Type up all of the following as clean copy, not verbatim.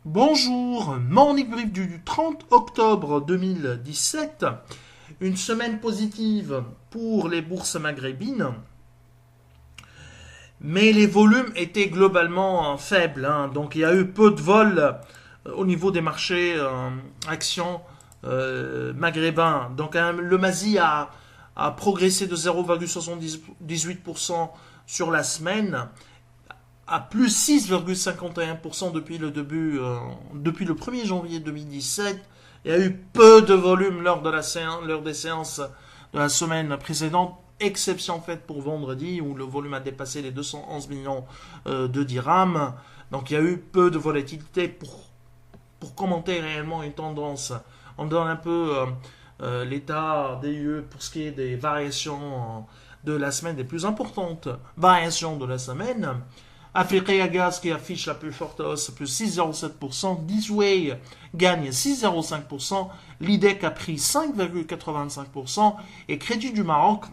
Bonjour, Morning Brief du 30 octobre 2017. Une semaine positive pour les bourses maghrébines, mais les volumes étaient globalement faibles, hein. Donc il y a eu peu de vols au niveau des marchés actions maghrébins. Donc le MASI a progressé de 0,78% sur la semaine, à plus 6,51% depuis le 1er janvier 2017. Il y a eu peu de volume lors des séances de la semaine précédente, exception faite pour vendredi où le volume a dépassé les 211 millions de dirhams. Donc il y a eu peu de volatilité pour commenter réellement une tendance. On donne un peu l'état des lieux pour ce qui est des variations de la semaine, des plus importantes variations de la semaine. Africa Gaz qui affiche la plus forte hausse, plus 6,07%. Disway gagne 6,05%. L'IDEC a pris 5,85%. Et Crédit du Maroc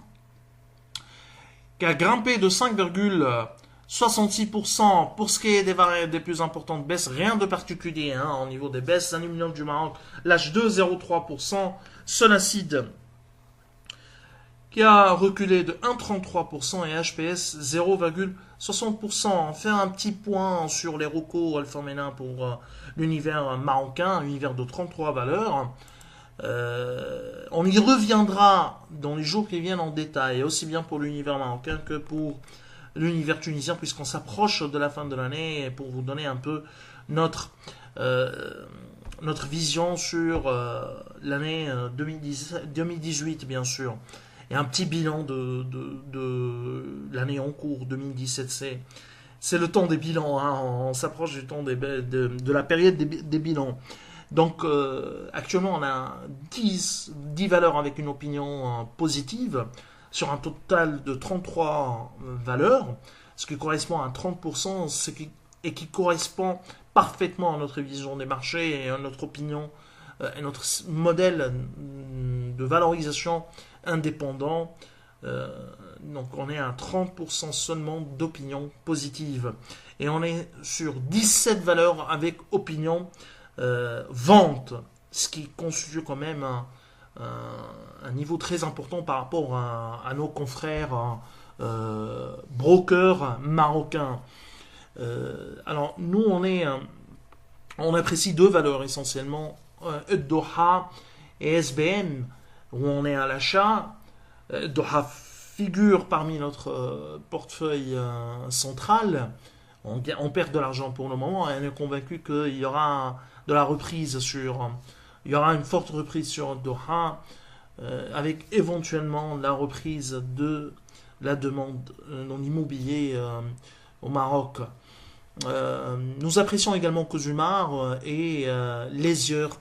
qui a grimpé de 5,66% pour ce qui est des plus importantes baisses. Rien de particulier hein, au niveau des baisses. Aluminium du Maroc lâche 2,03%. Solacide qui a reculé de 1,33% et HPS 0,60%. On fait un petit point sur les recos alpha-féminins pour l'univers marocain, univers de 33 valeurs. On y reviendra dans les jours qui viennent en détail, aussi bien pour l'univers marocain que pour l'univers tunisien, puisqu'on s'approche de la fin de l'année, pour vous donner un peu notre vision sur l'année 2018, bien sûr. Et un petit bilan de l'année en cours 2017. C'est le temps des bilans, hein. On s'approche du temps de la période des bilans. Donc actuellement on a 10 valeurs avec une opinion positive sur un total de 33 valeurs, ce qui correspond à 30%, et qui correspond parfaitement à notre vision des marchés et à notre opinion et notre modèle de valorisation indépendant. Donc on est à 30% seulement d'opinion positive. Et on est sur 17 valeurs avec opinion vente, ce qui constitue quand même un niveau très important par rapport à nos confrères brokers marocains. Alors nous on apprécie deux valeurs essentiellement, Doha et SBM, où on est à l'achat. Doha figure parmi notre portefeuille central. On perd de l'argent pour le moment et on est convaincu qu'il y aura il y aura une forte reprise sur Doha, avec éventuellement la reprise de la demande dans l'immobilier au Maroc. Nous apprécions également Cosumar et Lésieur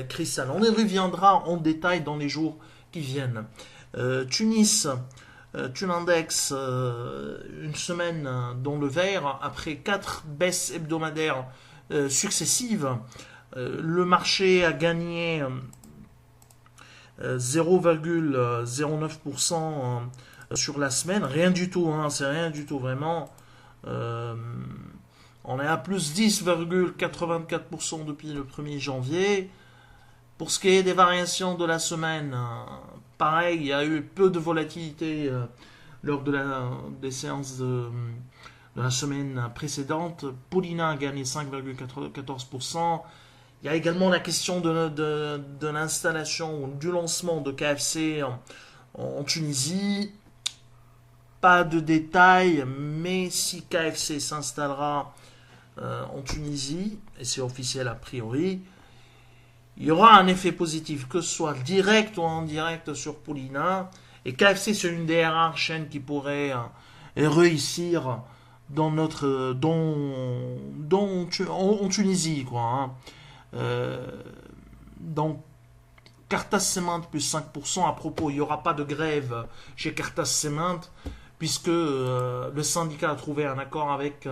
Cristal. On y reviendra en détail dans les jours qui viennent. Tunis, Tunindex, une semaine dans le vert après 4 baisses hebdomadaires successives. Le marché a gagné 0,09% sur la semaine. Rien du tout, hein, c'est rien du tout vraiment. On est à plus 10,84% depuis le 1er janvier. Pour ce qui est des variations de la semaine, pareil, il y a eu peu de volatilité lors des séances de la semaine précédente. Polina a gagné 5,14%. Il y a également la question de l'installation ou du lancement de KFC en Tunisie. Pas de détails, mais si KFC s'installera en Tunisie, et c'est officiel a priori, il y aura un effet positif, que ce soit direct ou indirect sur Polina. Et KFC, c'est une des rares chaînes qui pourrait réussir en Tunisie, quoi, hein. Donc, Cartas Cement plus 5%. À propos, il n'y aura pas de grève chez Cartas Cement, puisque le syndicat a trouvé un accord avec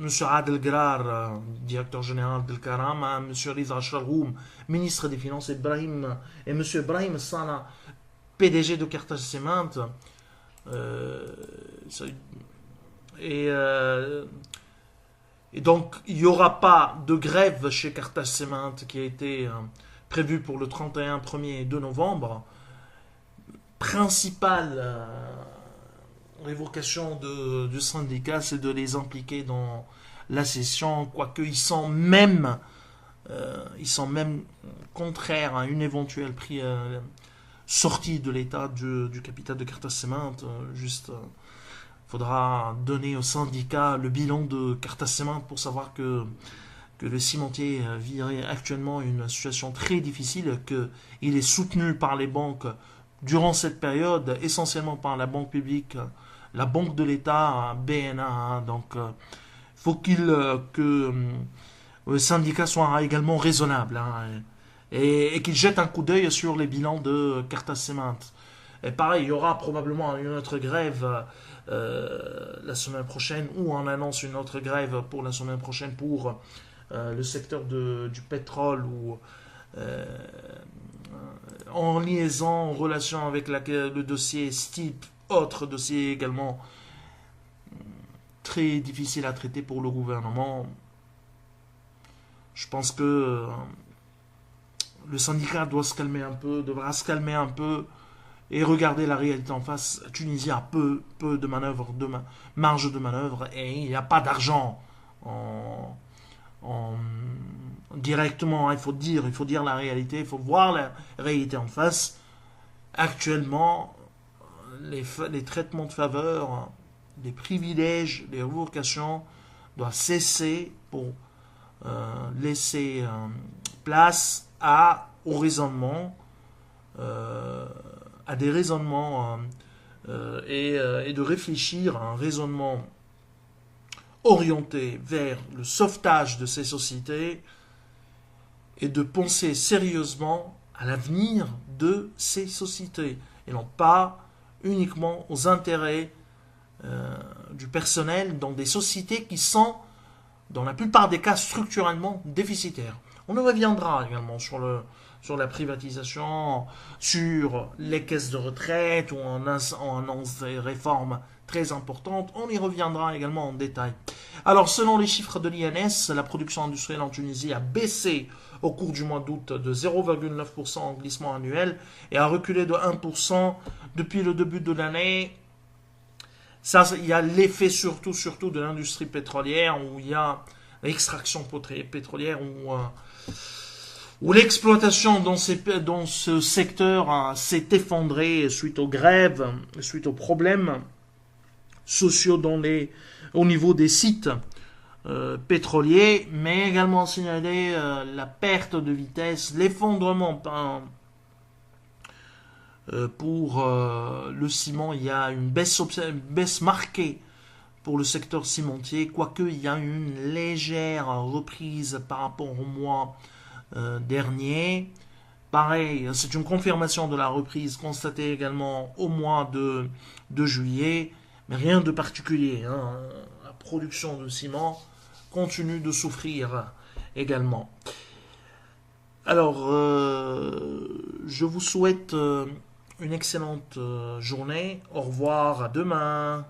M. Adel Grar, directeur général del Karam, M. Riza Shalhoum, ministre des Finances, et M. Ibrahim Sana, PDG de Cartas Cement. Et donc, il n'y aura pas de grève chez Carthage Cement qui a été prévue pour le 31, 1er et 2 novembre. Principale révocation du syndicat, c'est de les impliquer dans la session, quoique ils sont même contraires à une éventuelle sortie de l'État du capital de Carthage Cement. Juste, faudra donner au syndicat le bilan de Carthage Cement pour savoir que le cimentier vit actuellement une situation très difficile, qu'il est soutenu par les banques durant cette période, essentiellement par la banque publique, la banque de l'État, BNA. Donc, il faut que le syndicat soit également raisonnable, et qu'il jette un coup d'œil sur les bilans de Carthage Cement. Et pareil, il y aura probablement une autre grève la semaine prochaine, ou on annonce une autre grève pour la semaine prochaine pour le secteur du pétrole, ou en liaison, en relation avec le dossier STIP, autre dossier également très difficile à traiter pour le gouvernement. Je pense que le syndicat devra se calmer un peu et regarder la réalité en face. La Tunisie a peu de marge de manœuvre, et il n'y a pas d'argent directement. Il faut dire la réalité, il faut voir la réalité en face. Actuellement, les traitements de faveur, les privilèges, les révocations doivent cesser pour laisser place au raisonnement, à des raisonnements, et de réfléchir à un raisonnement orienté vers le sauvetage de ces sociétés, et de penser sérieusement à l'avenir de ces sociétés, et non pas uniquement aux intérêts du personnel dans des sociétés qui sont, dans la plupart des cas, structurellement déficitaires. On y reviendra également sur la privatisation, sur les caisses de retraite, où on annonce des réformes très importantes. On y reviendra également en détail. Alors, selon les chiffres de l'INS, la production industrielle en Tunisie a baissé au cours du mois d'août de 0,9% en glissement annuel, et a reculé de 1% depuis le début de l'année. Ça, il y a l'effet surtout de l'industrie pétrolière, où il y a l'extraction pétrolière, où l'exploitation dans ce secteur s'est effondrée suite aux grèves, suite aux problèmes sociaux au niveau des sites pétroliers, mais également signaler la perte de vitesse, l'effondrement pour le ciment. Il y a une baisse marquée pour le secteur cimentier, quoique il y a une légère reprise par rapport au mois dernier. Pareil, c'est une confirmation de la reprise constatée également au mois de juillet, mais rien de particulier. La production de ciment continue de souffrir également. Alors, je vous souhaite une excellente journée. Au revoir, à demain.